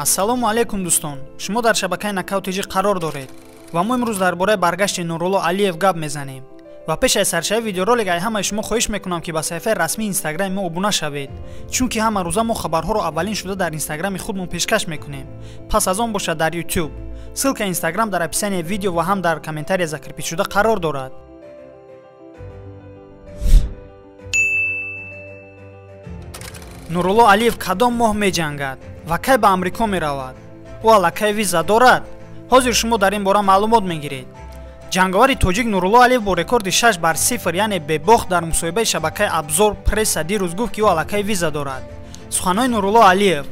Ассалому алейкум дӯстон. Шумо дар шабакаи Knockout.tg қарор доред ва мо имрӯз дар бораи баргашти Нурулло Алиев гап мезанем. Ва пеш аз саршави видеоролик ай ҳамаи шумо хоҳиш мекунам ки ба саҳифаи расмии Инстаграми мо обуна шавед, чунки ҳама рӯза мо хабарҳоро аввалин шуда дар Инстаграми худмон пешкаш мекунем. Пас аз он бошад дар YouTube. Ссилкаи Инстаграм дар описанияи видео ва ҳам дар комментария закрепидшуда қарор дорад. Нурулло Алиев кадом моҳ меҷангад ва кай ба Амрико меравад? Ӯ аллакай виза дорад? Ҳозир шумо дар ин бора маълумот мегиред. Ҷанговари тоҷик Нурулло Алиев бо рекорди 6-0 яъне бебохт дар мусоҳибаи шабакаи Абзор пресса дирӯз гуфт ки ӯ аллакай виза дорад. Суханҳои Нурулло Алиев: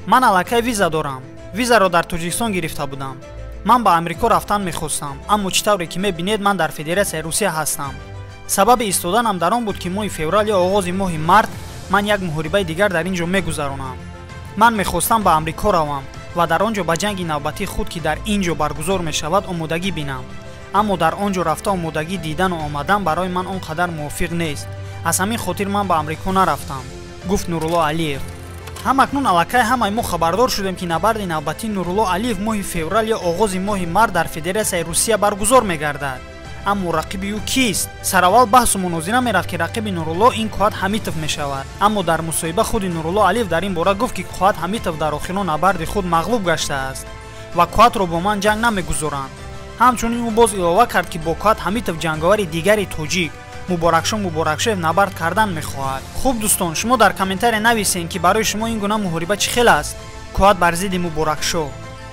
ман аллакай виза дорам. Визаро дар Тоҷикистон гирифта будам. Ман ба Амрико рафтан мехостам, аммо чӣ тавре ки мебинед ман дар Федератсияи Русия ҳастам. Сабаби истоданам дар он буд ки моҳи феврал ё оғози моҳи март ман як муҳорибаи дигар дар ин ҷо мегузаронам. Ман мехостам ба Амрико равам ва дар он ҷо ба ҷанги навбатии худ ки дар ин ҷо баргузор мешавад омодагӣ бинам. Аммо дар он ҷо рафта омодагӣ дидану омадан барои ман он қадар мувофиқ нест. Аз ҳамин хотир ман ба Амрико нарафтам, гуфт Нурулло Алиев. ҳам акнун аллакай ҳамаи мо хабардор шудем ки набарди навбатии Нурулло Алиев моҳи феврал ё оғози моҳи март дар Федератсияи Русия баргузор мегардад. Аммо рақиби ӯ кист? Сараввал баҳсу мунозира мерафт ки рақиби Нурулло ин Қуат Ҳамитов мешавад. Аммо дар мусоҳиба худи Нурулло Алиев дар ин бора гуфт ки Қуат Ҳамитов дар охирон набарди худ мағлуб гаштааст ва Қуатро бо ман ҷанг намегузоранд. ҳамчунин ӯ боз илова кард ки бо Қуат Ҳамитов ҷанговари дигари тоҷик Муборакшоев набард кардан мехоҳад. Хуб дӯстон, шумо дар комментария нависед ки барои шумо ин гуна муҳориба чӣ хел аст? Қуат бар зидди Муборакшо.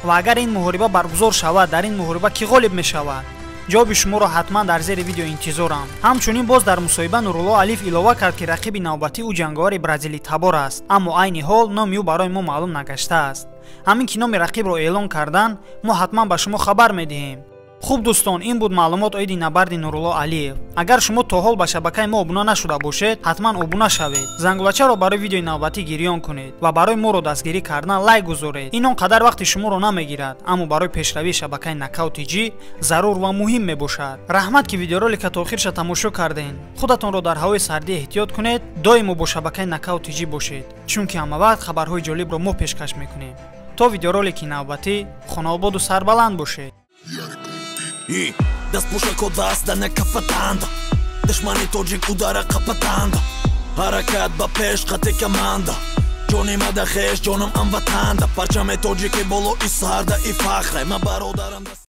Ва агар ин муҳориба баргузор шавад, дар ин муҳориба кӣ ғолиб мешавад? ҷавоби шуморо ҳатман дар зери видео интизорам. ҳамчунин боз дар мусоҳиба Нурулло Алиев илова кард ки рақиби навбатии ӯ ҷанговари бразилӣ табор аст, аммо айни ҳол номи ӯ барои мо маълум нагаштааст. ҳамин ки номи рақибро эълон кардан, мо ҳатман ба шумо хабар медиҳем. хуб дӯстон, ин буд маълумот оиди набарди Нурулло Алиев. Агар шумо то ҳол ба шабакаи мо обуна нашуда бошед, ҳатман обуна шавед. Зангулачаро барои видеои навбатӣ гирён кунед ва барои моро дастгирӣ кардан лайк гузоред. ин он қадар вақти шуморо намегирад, аммо барои пешравии шабакаи Knockout.tg зарур ва муҳим мебошад. раҳмат ки видеоролика то охирша тамошо кардем. худатонро дар ҳавои сардӣ эҳтиёт кунед. доимо бо шабакаи Knockout.tg бошед, чунки ҳамавақт хабарҳои ҷолибро мо пешкаш мекунем. то видеоролики навбатӣ, хонободу сарбаланд бошед. Даст пушако даст да не капатанда, душмани тоҷик удара қапатанда, ҳаракат ба пеш қати команда, ҷони мада хеш ҷонам амватанда, парчами тоҷики боло и сарда и фахре, ма бародарам